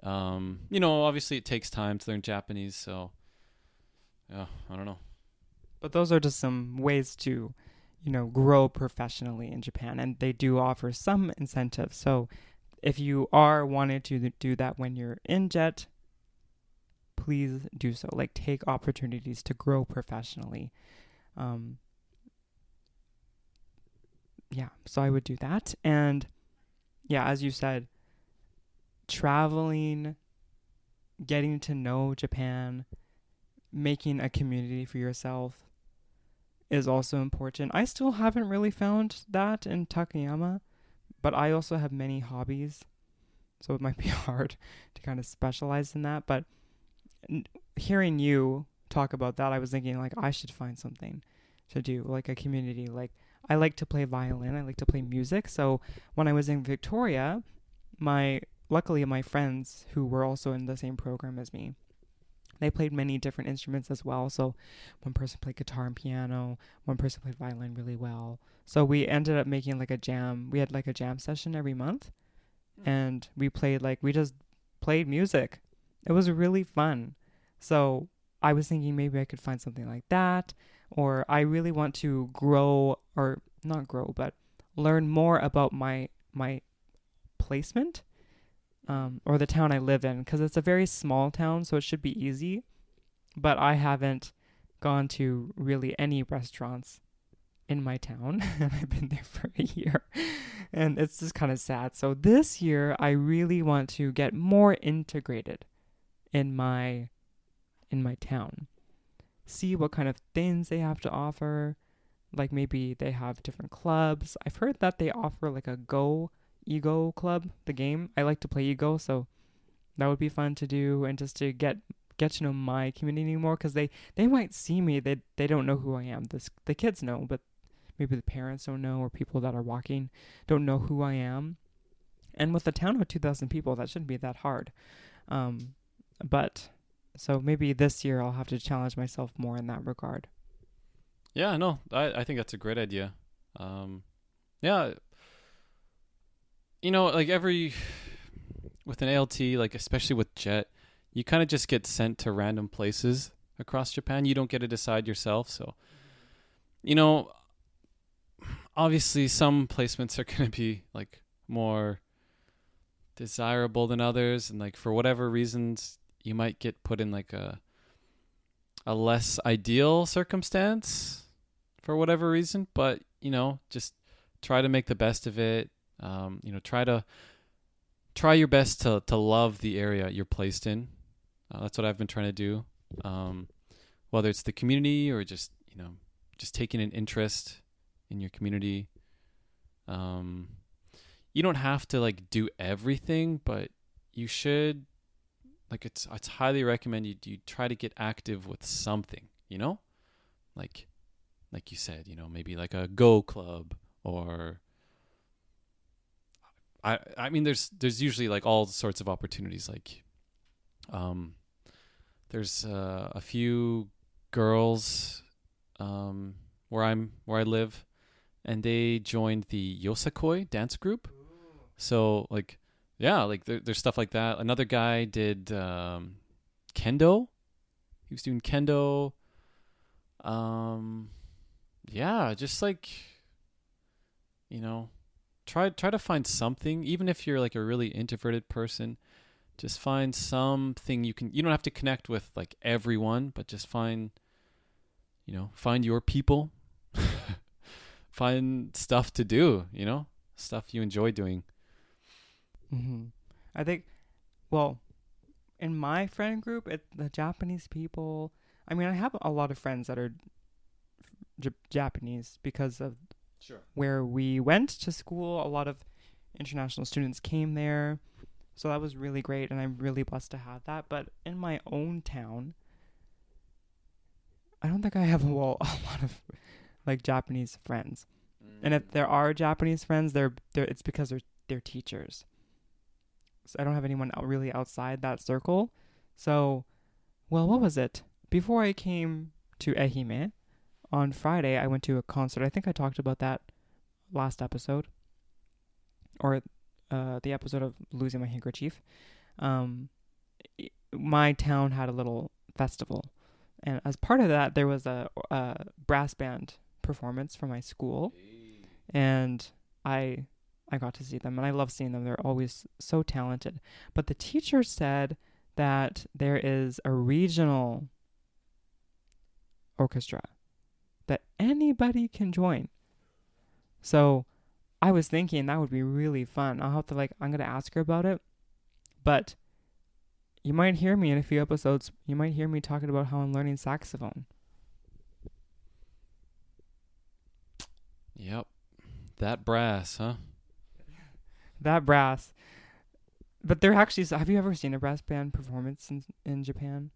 obviously it takes time to learn Japanese. So, yeah, I don't know. but those are just some ways to, grow professionally in Japan, and they do offer some incentives. So if you are wanting to do that when you're in JET, please do so. Like, take opportunities to grow professionally. So I would do that. And yeah, as you said, traveling, getting to know Japan, making a community for yourself is also important. I still haven't really found that in Takayama, but I also have many hobbies, so it might be hard to kind of specialize in that. But hearing you talk about that, I was thinking like I should find something to do, like a community. Like, I like to play violin, I like to play music. So when I was in Victoria, luckily my friends who were also in the same program as me, they played many different instruments as well. So one person played guitar and piano, one person played violin really well. So we ended up making like a jam. We had like a jam session every month, and we just played music. It was really fun. So I was thinking maybe I could find something like that, or I really want to grow, or not grow, but learn more about my placement, or the town I live in, because it's a very small town, so it should be easy. But I haven't gone to really any restaurants in my town, and I've been there for a year, and it's just kind of sad. So this year, I really want to get more integrated in my town, see what kind of things they have to offer. Like, maybe they have different clubs. I've heard that they offer like a Ego club, the game. I like to play Ego, so that would be fun to do, and just to get to know my community more, because they might see me, they don't know who I am. The kids know, but maybe the parents don't know, or people that are walking don't know who I am. And with a town of 2,000 people, that shouldn't be that hard. But so maybe this year I'll have to challenge myself more in that regard. Yeah, no, I think that's a great idea. Yeah, like with an ALT, like especially with JET, you kind of just get sent to random places across Japan. You don't get to decide yourself. So, obviously some placements are going to be like more desirable than others. And like for whatever reasons, you might get put in like a less ideal circumstance for whatever reason. But, just try to make the best of it. Try your best to love the area you're placed in. That's what I've been trying to do. Whether it's the community or just taking an interest in your community. You don't have to like do everything, but you should, like, it's highly recommended you try to get active with something, like you said, maybe like a Go club, or I mean, there's usually like all sorts of opportunities. Like, there's a few girls where I live and they joined the Yosakoi dance group. So like, yeah, like there's stuff like that. Another guy did kendo. He was doing kendo. Um, yeah, just like, you know, try to find something, even if you're like a really introverted person. Just find something you can. You don't have to connect with like everyone, but just find, find your people. Find stuff to do. Stuff you enjoy doing. Mm-hmm. I think, well, in my friend group, the Japanese people. I mean, I have a lot of friends that are Japanese because of Sure. where we went to school. A lot of international students came there. So that was really great, and I'm really blessed to have that. But in my own town, I don't think I have a lot of like Japanese friends. And if there are Japanese friends, they're it's because they're teachers. So I don't have anyone really outside that circle. So, well, what was it? Before I came to Ehime, on Friday I went to a concert. I think I talked about that last episode, or the episode of losing my handkerchief. My town had a little festival, and as part of that, there was a brass band performance from my school, and I got to see them, and I love seeing them. They're always so talented. But the teacher said that there is a regional orchestra that anybody can join. So I was thinking that would be really fun. I'll have to I'm going to ask her about it. But you might hear me in a few episodes. You might hear me talking about how I'm learning saxophone. Yep. That brass, huh? That brass. But they're actually, have you ever seen a brass band performance in Japan?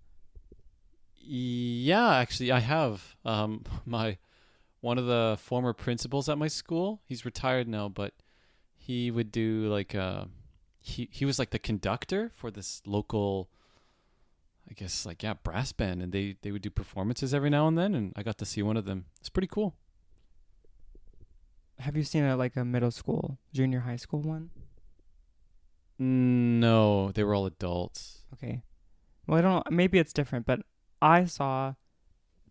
Yeah, actually, I have. One of the former principals at my school, he's retired now, but he would do he was like the conductor for this local, I guess, brass band, and they would do performances every now and then, and I got to see one of them. It's pretty cool. Have you seen a middle school, junior high school one? No, they were all adults. Okay. Well, I don't know. Maybe it's different, but I saw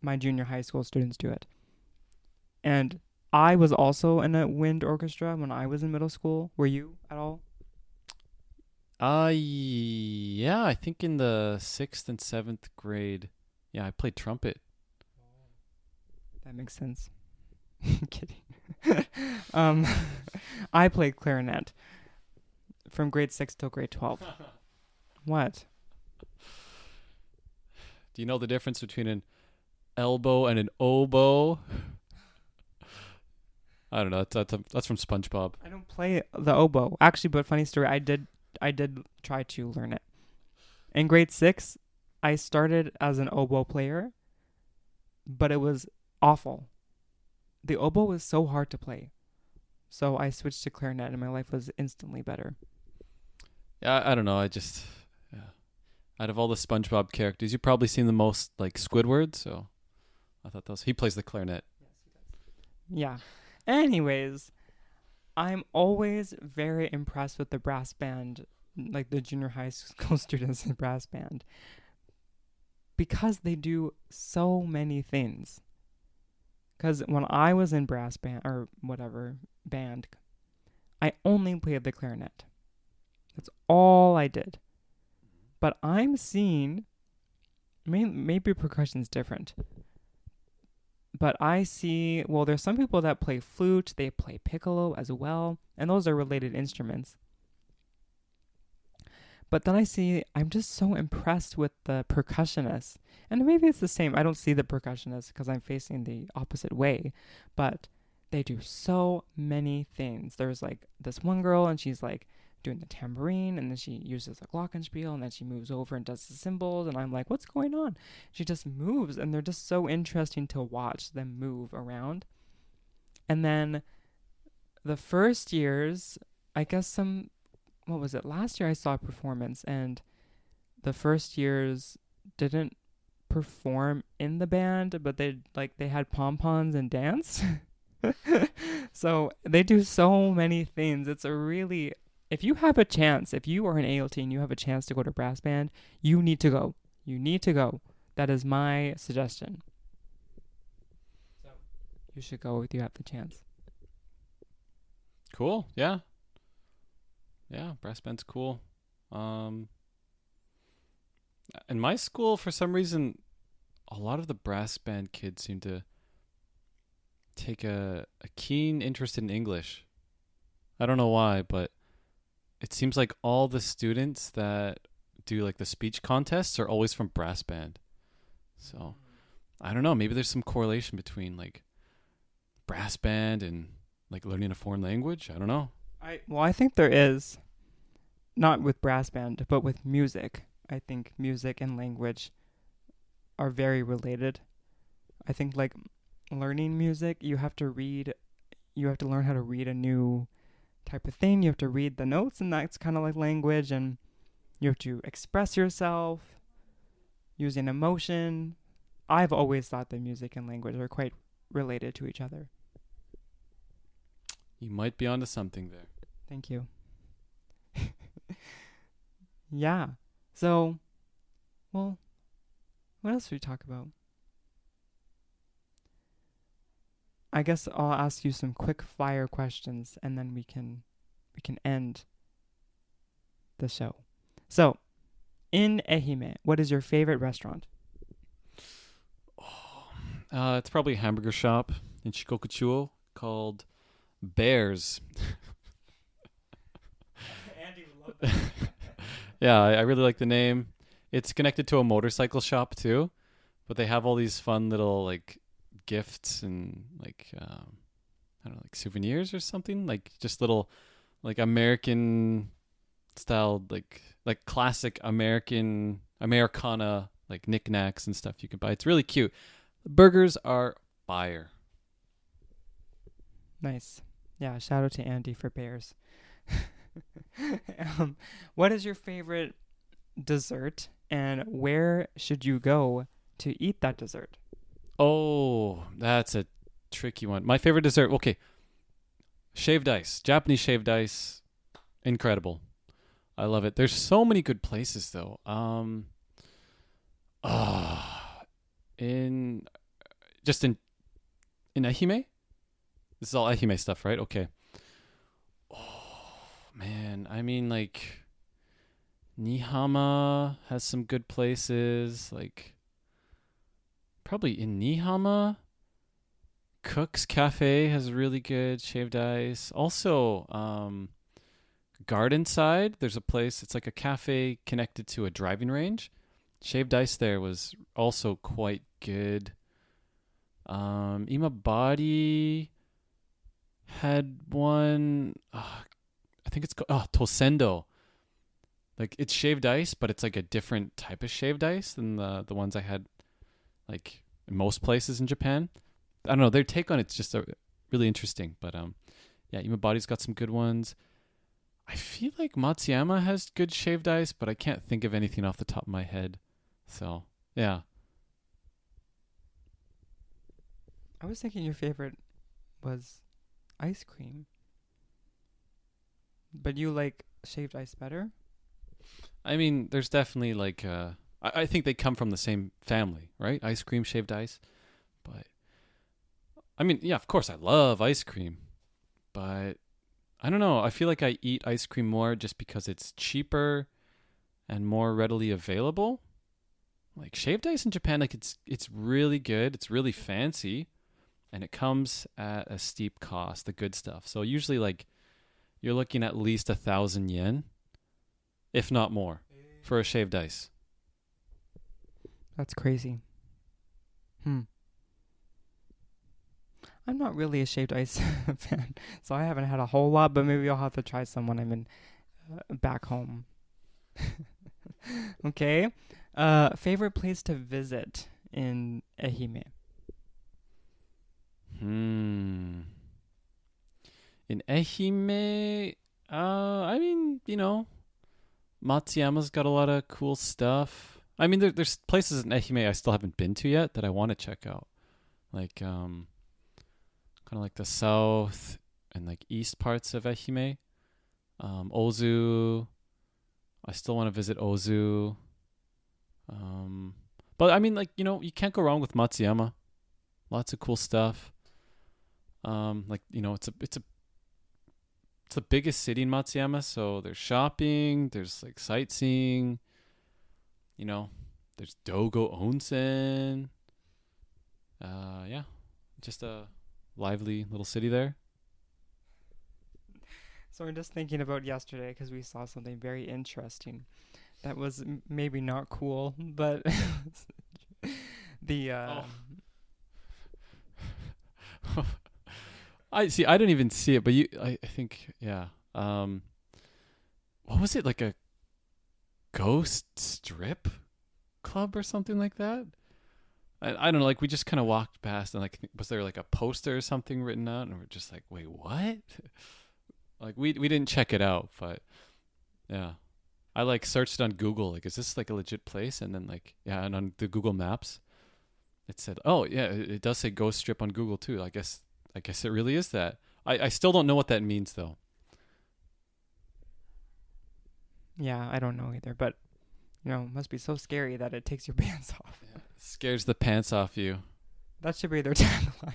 my junior high school students do it. And I was also in a wind orchestra when I was in middle school. Were you at all? Yeah, I think in the 6th and 7th grade. Yeah, I played trumpet. That makes sense. Kidding. I played clarinet from grade 6 till grade 12. What? Do you know the difference between an elbow and an oboe? I don't know. That's from SpongeBob. I don't play the oboe. Actually, but funny story, I did try to learn it. In grade 6, I started as an oboe player, but it was awful. The oboe was so hard to play. So I switched to clarinet, and my life was instantly better. Yeah, I don't know. Out of all the SpongeBob characters, you've probably seen the most Squidward, so I thought he plays the clarinet. Yeah. Anyways, I'm always very impressed with the brass band, like the junior high school students in brass band, because they do so many things. Because when I was in brass band, or whatever band, I only played the clarinet. That's all I did. But I'm seeing, maybe percussion's different, but I see, well, there's some people that play flute, they play piccolo as well, and those are related instruments. But then I'm just so impressed with the percussionists. And maybe it's the same. I don't see the percussionists because I'm facing the opposite way. But they do so many things. There's this one girl, and she's doing the tambourine, and then she uses a glockenspiel, and then she moves over and does the cymbals, and I'm like, what's going on? She just moves, and they're just so interesting to watch them move around. And then the first years, I guess what was it? Last year I saw a performance, and the first years didn't perform in the band, but they had pom-poms and dance. So they do so many things. It's a really, if you have a chance, if you are an ALT and you have a chance to go to brass band, you need to go. You need to go. That is my suggestion. So you should go if you have the chance. Cool. Yeah. Yeah. Brass band's cool. Um, in my school, for some reason, a lot of the brass band kids seem to take a keen interest in English. I don't know why, but it seems like all the students that do like the speech contests are always from brass band. So I don't know. Maybe there's some correlation between like brass band and like learning a foreign language. I don't know. I think there is, not with brass band, but with music. I think music and language are very related. I think like learning music, you have to read, you have to learn how to read a new type of thing. You have to read the notes, and that's kind of like language, and you have to express yourself using emotion. I've always thought that music and language are quite related to each other. You might be onto something there. Thank you. Yeah. So, well, what else should we talk about? I guess I'll ask you some quick fire questions, and then we can end the show. So, in Ehime, what is your favorite restaurant? It's probably a hamburger shop in Shikokuchuo called Bears. Andy would love that. Yeah, I really like the name. It's connected to a motorcycle shop too, but they have all these fun little like gifts and like I don't know, like souvenirs or something, like just little like American styled like classic Americana like knickknacks and stuff you can buy. It's really cute. The burgers are fire. Nice. Yeah, shout out to Andy for bears. What is your favorite dessert, and where should you go to eat that dessert? Oh, that's a tricky one. My favorite dessert, okay, shaved ice. Japanese shaved ice, incredible. I love it. There's so many good places though. In just in Ehime. This is all Ehime stuff, right? Okay. Oh man, I mean like Nihama has some good places. Like probably in Nihama, Cook's Cafe has really good shaved ice. Also, Garden Side, there's a place. It's like a cafe connected to a driving range. Shaved ice there was also quite good. Imabari had one. I think it's called Tosendo. Like it's shaved ice, but it's like a different type of shaved ice than the ones I had like in most places in Japan. I don't know. Their take on it's just really interesting. But yeah, Imabari's got some good ones. I feel like Matsuyama has good shaved ice, but I can't think of anything off the top of my head. So yeah. I was thinking your favorite was ice cream, but you like shaved ice better? I mean, there's definitely like I think they come from the same family, right? Ice cream, shaved ice. But I mean, yeah, of course I love ice cream, but I don't know. I feel like I eat ice cream more just because it's cheaper and more readily available. Like shaved ice in Japan, like it's really good. It's really fancy, and it comes at a steep cost. The good stuff. So usually, like you're looking at least 1,000 yen, if not more, for a shaved ice. That's crazy. I'm not really a shaved ice fan, so I haven't had a whole lot, but maybe I'll have to try some when I'm in back home. Okay. Favorite place to visit in Ehime? In Ehime, I mean, Matsuyama's got a lot of cool stuff. I mean, there's places in Ehime I still haven't been to yet that I want to check out. Like, kind of like the south and like east parts of Ehime. Ozu. I still want to visit Ozu. Um, but I mean, like you can't go wrong with Matsuyama. Lots of cool stuff. Like it's the biggest city in Matsuyama, so there's shopping, there's like sightseeing. You know, there's Dogo Onsen. Yeah, just a lively little city there. So I'm just thinking about yesterday because we saw something very interesting that was maybe not cool, but the I see. I didn't even see it, but I think, yeah. What was it, like a ghost strip club or something like that? I don't know. Like we just kind of walked past, and like, was there like a poster or something written out, and we're just like, wait, what? Like we didn't check it out, but yeah. I like searched on Google, like, is this like a legit place? And then like, yeah, and on the Google Maps, it said, oh yeah, it does say ghost strip on Google too. I guess it really is that. I still don't know what that means though. yeah, I don't know either, but it must be so scary that it takes your pants off. Yeah. Scares the pants off you. That should be their tagline.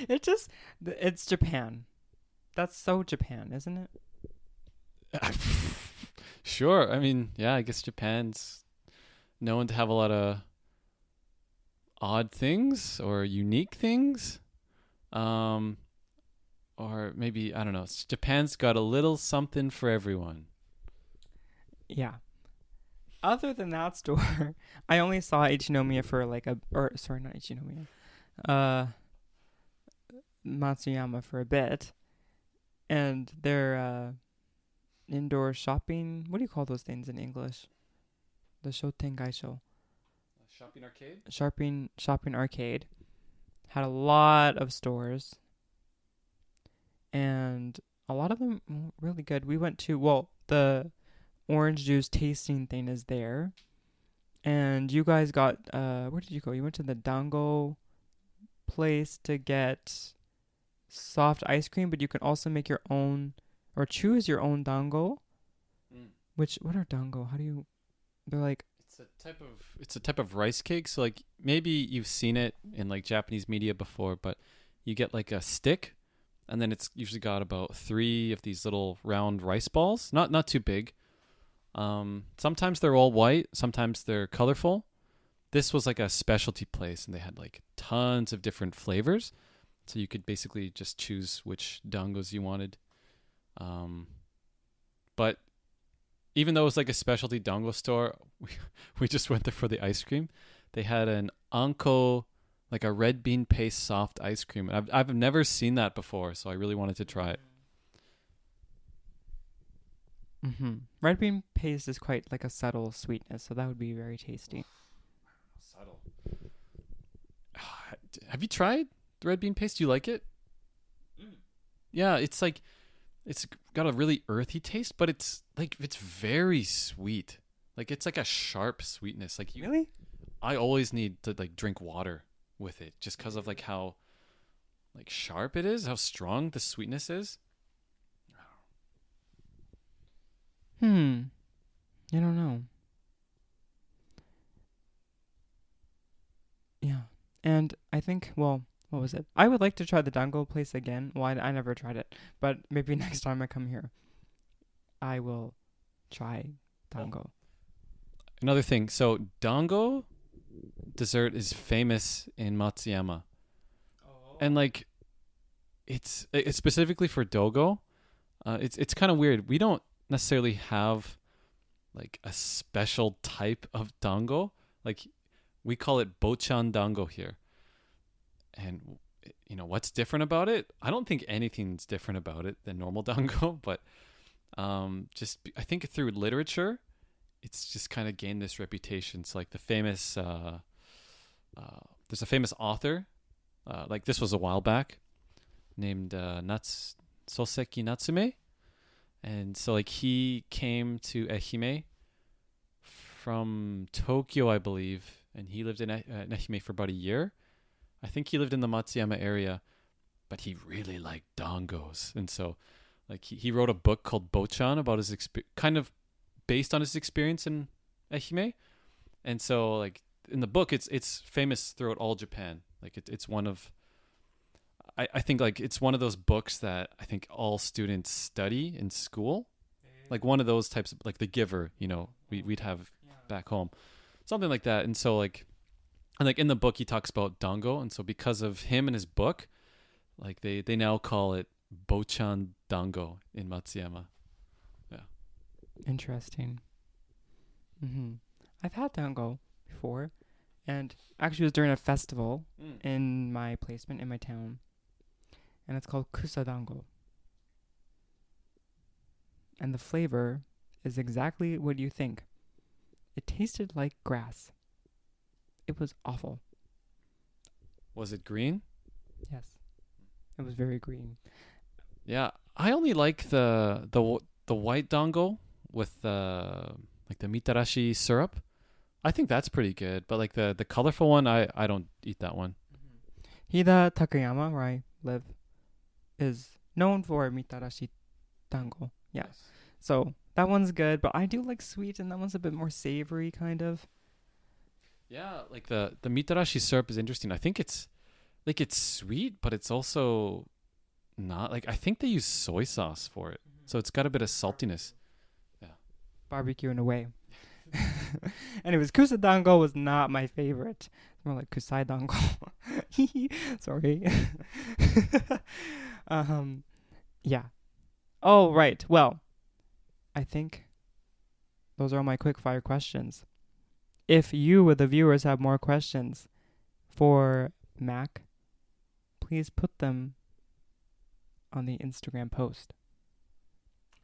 It's Japan. That's so Japan, isn't it? Sure. I mean, yeah, I guess Japan's known to have a lot of odd things or unique things. Um, or maybe, I don't know. Japan's got a little something for everyone. Yeah. Other than that store, I only saw Ichinomiya for like sorry, not Ichinomiya. Matsuyama for a bit. And their indoor shopping, what do you call those things in English? The Shoten Gaisho. Shopping arcade? Shopping arcade. Had a lot of stores. And a lot of them really good. We went to, the orange juice tasting thing is there. And you guys got, where did you go? You went to the dango place to get soft ice cream, but you can also make your own or choose your own dango. What are dango? They're like, it's a type of rice cake. So like maybe you've seen it in like Japanese media before, but you get like a stick, and then it's usually got about 3 of these little round rice balls. Not too big. Sometimes they're all white, sometimes they're colorful. This was like a specialty place, and they had like tons of different flavors. So you could basically just choose which dangos you wanted. But even though it was like a specialty dango store, we just went there for the ice cream. They had an anko, like a red bean paste soft ice cream. I've never seen that before, so I really wanted to try it. mm-hmm. Red bean paste is quite like a subtle sweetness, so that would be very tasty. Subtle. Have you tried the red bean paste? Do you like it? Yeah, it's like, it's got a really earthy taste, but it's very sweet. Like it's like a sharp sweetness. Like Really? I always need to like drink water with it, just because of like how like sharp it is, how strong the sweetness is. I don't know. Yeah. And I think, what was it? I would like to try the dango place again. Well, I never tried it, but maybe next time I come here, I will try dango. Another thing, so dango dessert is famous in Matsuyama, and like it's specifically for dogo. It's kind of weird. We don't necessarily have like a special type of dango. Like we call it bochan dango here. And what's different about it? I don't think anything's different about it than normal dango, but I think through literature, it's just kind of gained this reputation. It's like the famous there's a famous author, like this was a while back, named Soseki Natsume. And so like he came to Ehime from Tokyo, I believe, and he lived in Ehime for about a year. I think he lived in the Matsuyama area, but he really liked dongos. And so like he wrote a book called Bochan about his kind of based on his experience in Ehime. And so like in the book it's famous throughout all Japan. Like it's one of I think like it's one of those books that I think all students study in school. Like one of those types of like The Giver, we'd have back home. Something like that. And so like and like in the book he talks about dango, and so because of him and his book, like they now call it Bochan dango in Matsuyama. Yeah. Interesting. I've had dango before, and actually it was during a festival in my placement in my town, and it's called kusadango. And the flavor is exactly what you think. It tasted like grass. It was awful. Was it green? Yes. It was very green. Yeah, I only like the white dango with like the mitarashi syrup. I think that's pretty good, but like the colorful one, I don't eat that one. Hida Takayama, where I live, is known for mitarashi dango. Yeah. Yes. So that one's good, but I do like sweet, and that one's a bit more savory, kind of. Yeah, like the mitarashi syrup is interesting. I think it's like it's sweet, but it's also not like I think they use soy sauce for it, so it's got a bit of saltiness. Yeah, Barbecue in a way. Anyways, kusadango was not my favorite. It's more like kusai dango. Sorry. Yeah. Oh, right. Well, I think those are all my quick fire questions. If you, the viewers, have more questions for Mac, please put them on the Instagram post.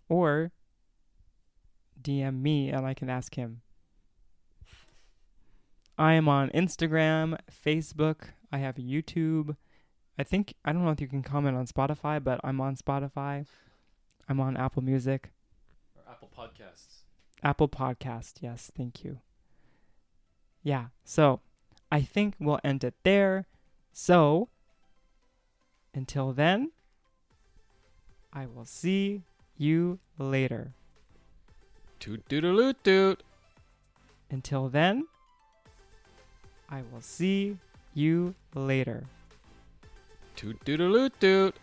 Or DM me and I can ask him. I am on Instagram, Facebook. I have YouTube. I don't know if you can comment on Spotify, but I'm on Spotify. I'm on Apple Music. or Apple Podcasts. Apple Podcast. Yes, thank you. Yeah, so I think we'll end it there. So until then, I will see you later. Toot doodaloo toot. Until then, I will see you later. Toot doodaloo toot.